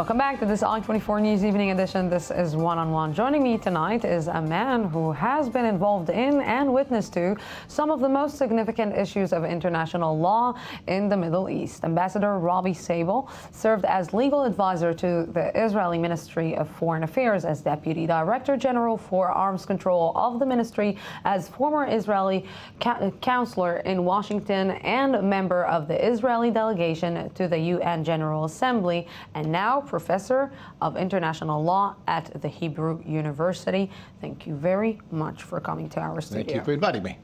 Welcome back to this I-24 News Evening Edition. This is One-on-One. Joining me tonight is a man who has been involved in and witness to some of the most significant issues of international law in the Middle East. Ambassador Robbie Sabel served as legal advisor to the Israeli Ministry of Foreign Affairs, as Deputy Director General for Arms Control of the ministry, as former Israeli counselor in Washington, and member of the Israeli delegation to the UN General Assembly, and now professor of international law at the Hebrew University. Thank you very much for coming to our studio. Thank you for inviting me.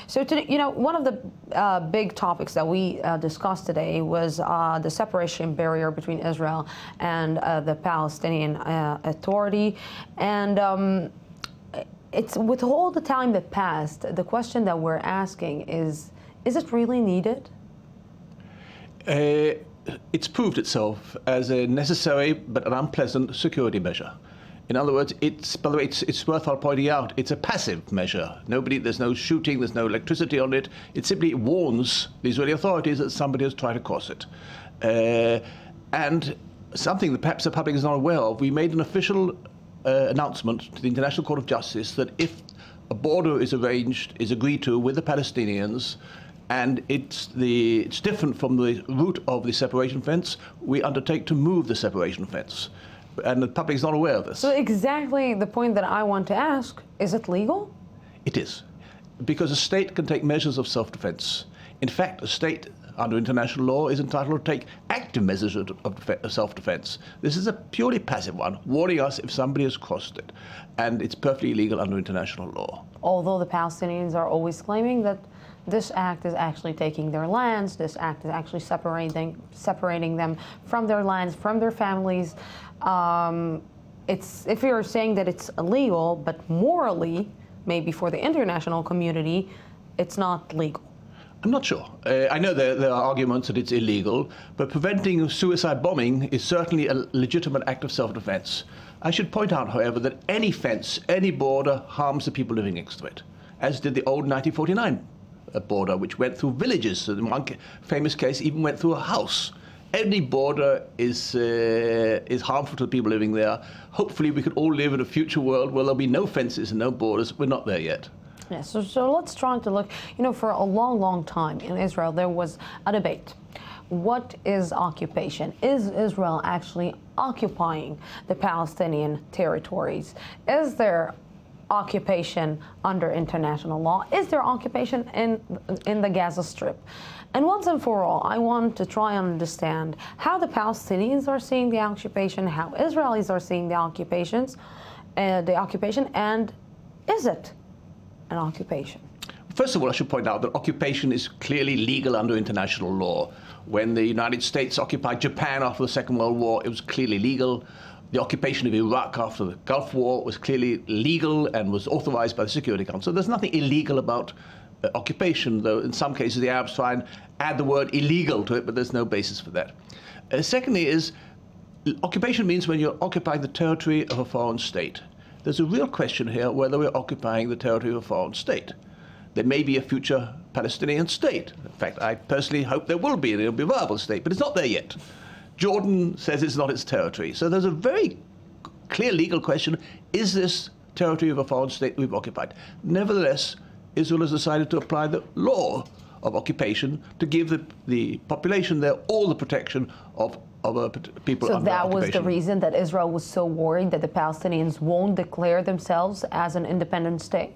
So today, one of the big topics that we discussed today was the separation barrier between Israel and the Palestinian Authority. And it's with all the time that passed, the question that we're asking is it really needed? It's proved itself as a necessary but an unpleasant security measure. In other words, by the way, it's worthwhile pointing out, it's a passive measure. There's no shooting, there's no electricity on it. It simply warns the Israeli authorities that somebody has tried to cross it. And something that perhaps the public is not aware of, we made an official announcement to the International Court of Justice that if a border is agreed to with the Palestinians, and it's different from the route of the separation fence, we undertake to move the separation fence. And the public is not aware of this. So exactly the point that I want to ask, is it legal? It is, because a state can take measures of self-defense. In fact, a state under international law is entitled to take active measures of self-defense. This is a purely passive one, warning us if somebody has crossed it. And it's perfectly illegal under international law. Although the Palestinians are always claiming that this act is actually taking their lands, this act is actually separating them from their lands, from their families. If you're saying that it's illegal, but morally, maybe for the international community, it's not legal. I'm not sure. I know there are arguments that it's illegal, but preventing suicide bombing is certainly a legitimate act of self-defense. I should point out, however, that any fence, any border harms the people living next to it, as did the old 1949 border, which went through villages. In one famous case, even went through a house. Any border is harmful to the people living there. Hopefully, we could all live in a future world where there'll be no fences and no borders. We're not there yet. Yeah, so let's try to look, for a long, long time in Israel, there was a debate. What is occupation? Is Israel actually occupying the Palestinian territories? Is there occupation under international law? Is there occupation in the Gaza Strip? And once and for all, I want to try and understand how the Palestinians are seeing the occupation, how Israelis are seeing the occupation, and is it an occupation? First of all, I should point out that occupation is clearly legal under international law. When the United States occupied Japan after the Second World War, it was clearly legal. The occupation of Iraq after the Gulf War was clearly legal and was authorized by the Security Council. There's nothing illegal about occupation, though in some cases the Arabs try and add the word illegal to it, but there's no basis for that. Secondly occupation means when you're occupying the territory of a foreign state. There's a real question here whether we're occupying the territory of a foreign state. There may be a future Palestinian state. In fact, I personally hope there will be, and it'll be a viable state, but it's not there yet. Jordan says it's not its territory. So there's a very clear legal question. Is this territory of a foreign state we've occupied? Nevertheless, Israel has decided to apply the law of occupation to give the population there all the protection of people under occupation. So that was the reason that Israel was so worried that the Palestinians won't declare themselves as an independent state?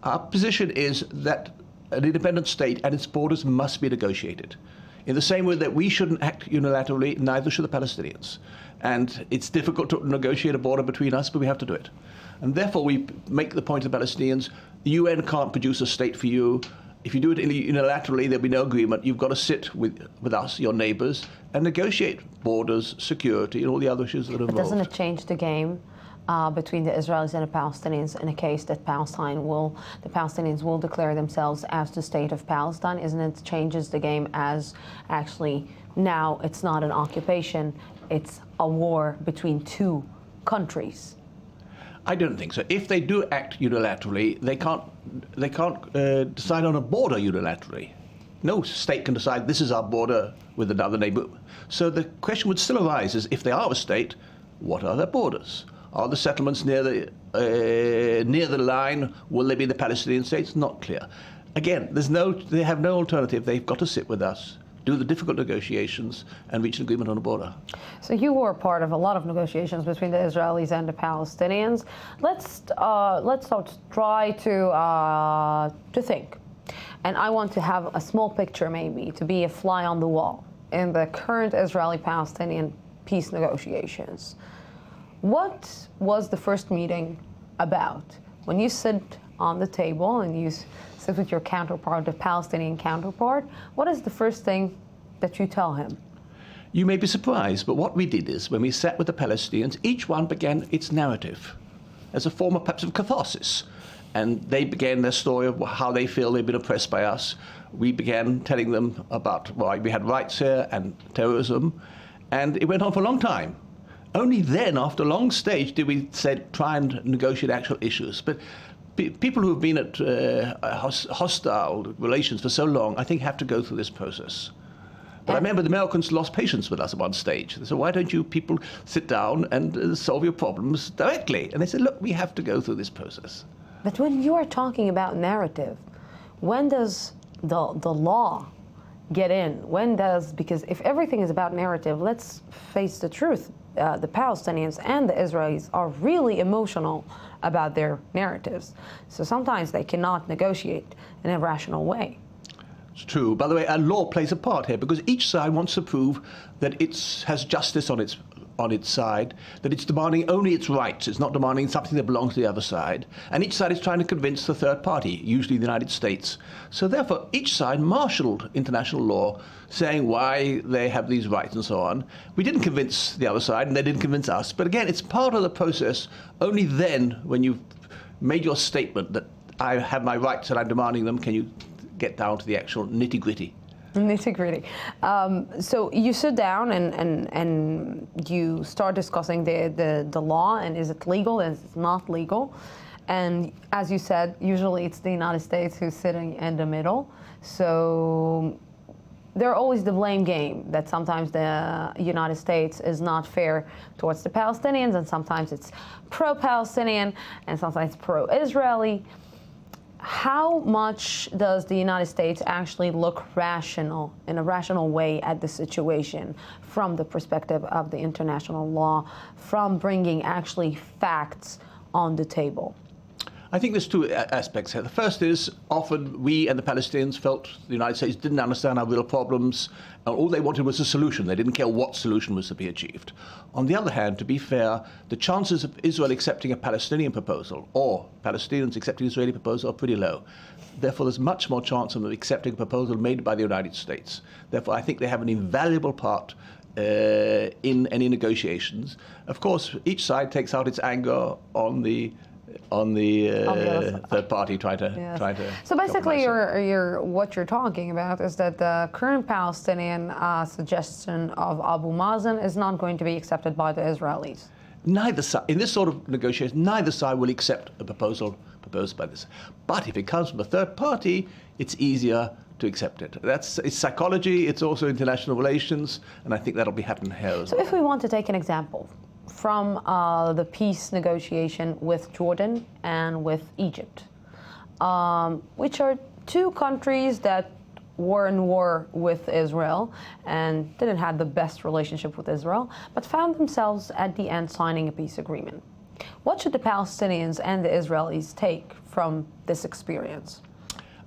Our position is that an independent state and its borders must be negotiated. In the same way that we shouldn't act unilaterally, neither should the Palestinians. And it's difficult to negotiate a border between us, but we have to do it. And therefore, we make the point to the Palestinians, the UN can't produce a state for you. If you do it unilaterally, there'll be no agreement. You've got to sit with us, your neighbors, and negotiate borders, security, and all the other issues that are involved. But doesn't it change the game between the Israelis and the Palestinians in a case that the Palestinians will declare themselves as the state of Palestine? Isn't it changes the game as actually now it's not an occupation, it's a war between two countries? I don't think so. If they do act unilaterally, they can't decide on a border unilaterally. no state can decide this is our border with another neighbor. So the question would still arise is, if they are a state, what are their borders? Are the settlements near the line? Will they be the Palestinian states? Not clear. Again, they have no alternative. They've got to sit with us, do the difficult negotiations, and reach an agreement on a border. So you were part of a lot of negotiations between the Israelis and the Palestinians. Let's try to think. And I want to have a small picture, maybe, to be a fly on the wall in the current Israeli-Palestinian peace negotiations. What was the first meeting about? When you sit on the table and you sit with your counterpart, the Palestinian counterpart, what is the first thing that you tell him? You may be surprised, but what we did is, when we sat with the Palestinians, each one began its narrative as a form of perhaps of catharsis. And they began their story of how they feel they've been oppressed by us. We began telling them about why we had rights here and terrorism. And it went on for a long time. Only then, after a long stage, did we try and negotiate actual issues. But people who have been at hostile relations for so long, I think, have to go through this process. But I remember the Americans lost patience with us at one stage. They said, why don't you people sit down and solve your problems directly? And they said, look, we have to go through this process. But when you are talking about narrative, when does the law get in? Because if everything is about narrative, let's face the truth. The Palestinians and the Israelis are really emotional about their narratives. So sometimes they cannot negotiate in a rational way. It's true. By the way, our law plays a part here, because each side wants to prove that it has justice on its side, that it's demanding only its rights. It's not demanding something that belongs to the other side. And each side is trying to convince the third party, usually the United States. So therefore, each side marshaled international law, saying why they have these rights and so on. We didn't convince the other side, and they didn't convince us. But again, it's part of the process. Only then, when you've made your statement that I have my rights and I'm demanding them, can you get down to the actual nitty-gritty. Nitty-gritty. So you sit down and you start discussing the law, and is it legal, is it not legal? And as you said, usually it's the United States who's sitting in the middle. So they're always the blame game, that sometimes the United States is not fair towards the Palestinians, and sometimes it's pro-Palestinian, and sometimes pro-Israeli. How much does the United States actually look rational, in a rational way, at the situation from the perspective of the international law, from bringing actually facts on the table? I think there's two aspects here. The first is, often we and the Palestinians felt the United States didn't understand our real problems, and all they wanted was a solution. They didn't care what solution was to be achieved. On the other hand, to be fair, the chances of Israel accepting a Palestinian proposal or Palestinians accepting an Israeli proposal are pretty low. Therefore, there's much more chance of them accepting a proposal made by the United States. Therefore, I think they have an invaluable part in any negotiations. Of course, each side takes out its anger on the third party trying to. So basically, what you're talking about is that the current Palestinian suggestion of Abu Mazen is not going to be accepted by the Israelis. Neither side, in this sort of negotiation, neither side will accept a proposal proposed by this. But if it comes from a third party, it's easier to accept it. It's psychology. It's also international relations, and I think that'll be happening here as well. So if we want to take an example from the peace negotiation with Jordan and with Egypt, which are two countries that were in war with Israel and didn't have the best relationship with Israel, but found themselves at the end signing a peace agreement. What should the Palestinians and the Israelis take from this experience?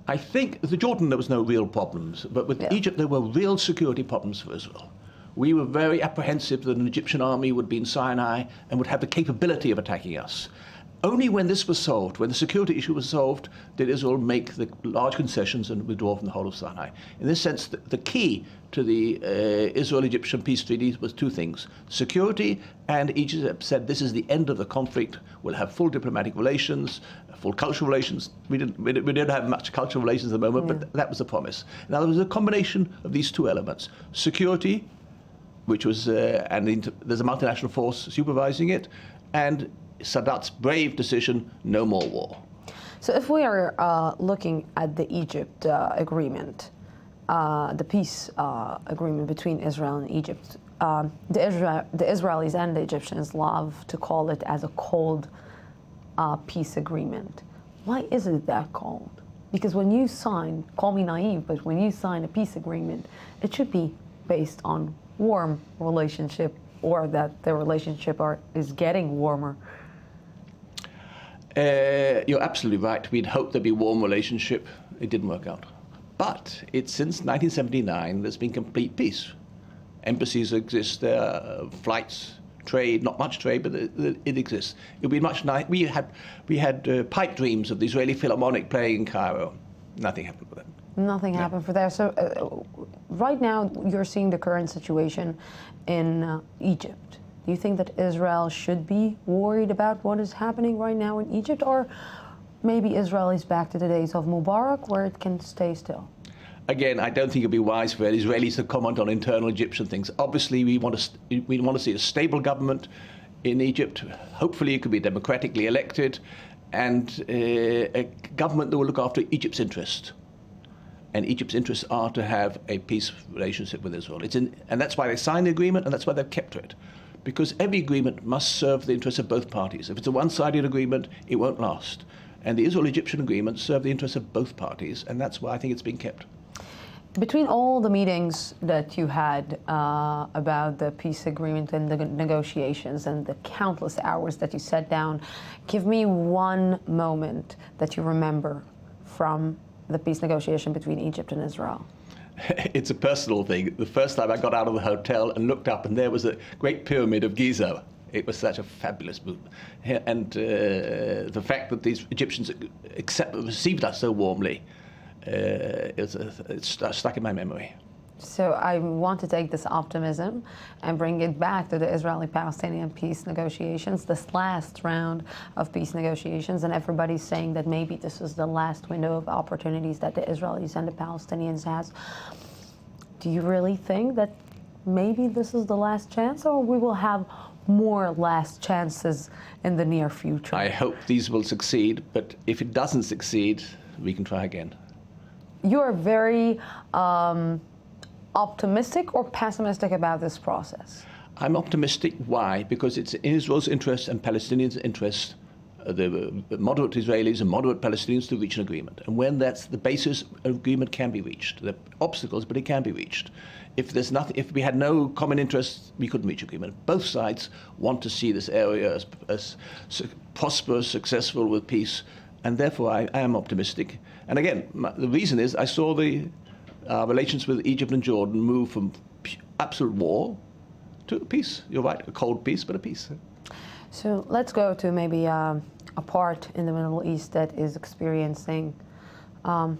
I think with Jordan there was no real problems, but with Egypt there were real security problems for Israel. We were very apprehensive that an Egyptian army would be in Sinai and would have the capability of attacking us. Only when this was solved, when the security issue was solved, did Israel make the large concessions and withdraw from the whole of Sinai. In this sense, the key to the Israel-Egyptian peace treaty was two things: security, and Egypt said this is the end of the conflict. We'll have full diplomatic relations, full cultural relations. We didn't have much cultural relations at the moment, but that was the promise. Now, there was a combination of these two elements: security, which was, there's a multinational force supervising it, and Sadat's brave decision, no more war. So if we are looking at the Egypt agreement, the peace agreement between Israel and Egypt. The Israelis and the Egyptians love to call it as a cold peace agreement. Why is it that cold? Because when you sign, call me naive, but when you sign a peace agreement, it should be based on warm relationship, or that the relationship is getting warmer. You're absolutely right. We'd hoped there'd be a warm relationship. It didn't work out. But since 1979, there's been complete peace. Embassies exist there, flights, trade, not much trade, but it exists. It would be much nice. We had pipe dreams of the Israeli Philharmonic playing in Cairo. Nothing happened with that. Nothing happened for that. So right now, you're seeing the current situation in Egypt. Do you think that Israel should be worried about what is happening right now in Egypt, or maybe Israel is back to the days of Mubarak, where it can stay still? Again, I don't think it'd be wise for Israelis to comment on internal Egyptian things. Obviously, we want to see a stable government in Egypt. Hopefully, it could be democratically elected, and a government that will look after Egypt's interests. And Egypt's interests are to have a peace relationship with Israel. And that's why they signed the agreement, and that's why they've kept to it. Because every agreement must serve the interests of both parties. If it's a one-sided agreement, it won't last. And the Israel-Egyptian agreement serve the interests of both parties, and that's why I think it's been kept. Between all the meetings that you had about the peace agreement and the negotiations and the countless hours that you sat down, give me one moment that you remember from the peace negotiation between Egypt and Israel. It's a personal thing. The first time I got out of the hotel and looked up, and there was a great pyramid of Giza. It was such a fabulous movement. And the fact that these Egyptians received us so warmly, it's stuck in my memory. So I want to take this optimism and bring it back to the Israeli-Palestinian peace negotiations, this last round of peace negotiations, and everybody's saying that maybe this is the last window of opportunities that the Israelis and the Palestinians has. Do you really think that maybe this is the last chance, or we will have more last chances in the near future? I hope these will succeed, but if it doesn't succeed, we can try again. You are very optimistic or pessimistic about this process? I'm optimistic. Why? Because it's in Israel's interest and Palestinians' interest, the moderate Israelis and moderate Palestinians, to reach an agreement. And when that's the basis, an agreement can be reached. There are obstacles, but it can be reached. If we had no common interests, we couldn't reach agreement. Both sides want to see this area as prosperous, successful, with peace, and therefore I am optimistic. And again, the reason is I saw the relations with Egypt and Jordan move from absolute war to peace. You're right, a cold peace, but a peace. So let's go to maybe a part in the Middle East that is experiencing, I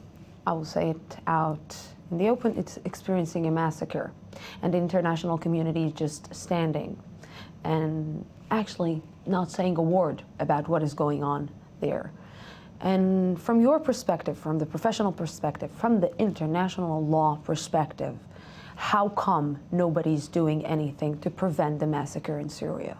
will say it out in the open, it's experiencing a massacre. And the international community is just standing and actually not saying a word about what is going on there. And from your perspective, from the professional perspective, from the international law perspective, how come nobody's doing anything to prevent the massacre in Syria?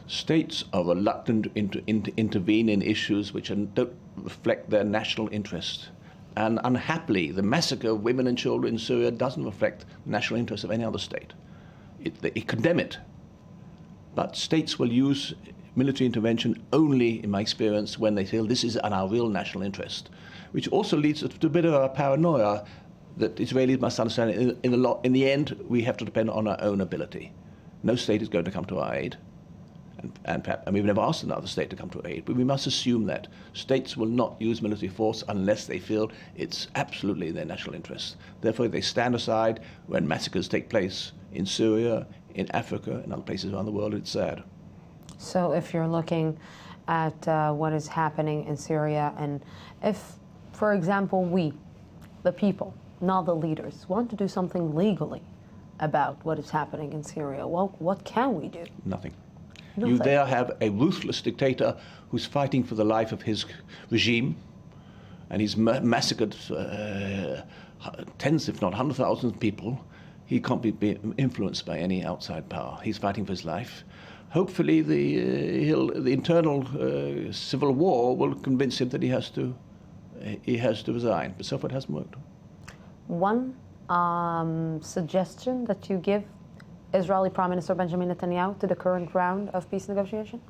States are reluctant to intervene in issues which don't reflect their national interest. And unhappily, the massacre of women and children in Syria doesn't reflect the national interest of any other state. They condemn it. But states will use military intervention only, in my experience, when they feel this is in our real national interest, which also leads to a bit of a paranoia that Israelis must understand in the end, we have to depend on our own ability. No state is going to come to our aid, and we've never asked another state to come to our aid, but we must assume that states will not use military force unless they feel it's absolutely in their national interest. Therefore, they stand aside when massacres take place in Syria, in Africa, and other places around the world. It's sad. So if you're looking at what is happening in Syria, and if, for example, we, the people, not the leaders, want to do something legally about what is happening in Syria, well, what can we do? Nothing. Nothing. You there have a ruthless dictator who's fighting for the life of his regime, and he's massacred tens, if not 100,000 people. He can't be influenced by any outside power. He's fighting for his life. Hopefully the internal civil war will convince him that he has to resign, but so far it hasn't worked. One suggestion that you give Israeli Prime Minister Benjamin Netanyahu to the current round of peace negotiation?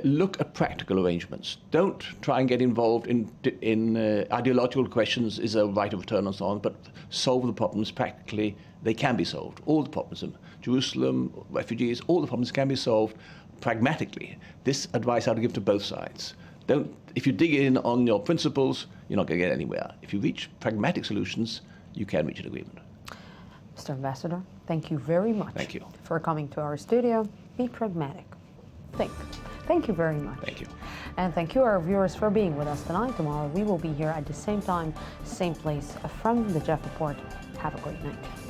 Look at practical arrangements. Don't try and get involved in ideological questions, is a right of return and so on, but solve the problems practically. They can be solved. All the problems in Jerusalem, refugees, all the problems can be solved pragmatically. This advice I would give to both sides. If you dig in on your principles, you're not going to get anywhere. If you reach pragmatic solutions, you can reach an agreement. Mr. Ambassador, thank you very much. Thank you. For coming to our studio. Be pragmatic. Think. Thank you very much. Thank you. And thank you, our viewers, for being with us tonight. Tomorrow we will be here at the same time, same place from the Jaffa Port. Have a great night.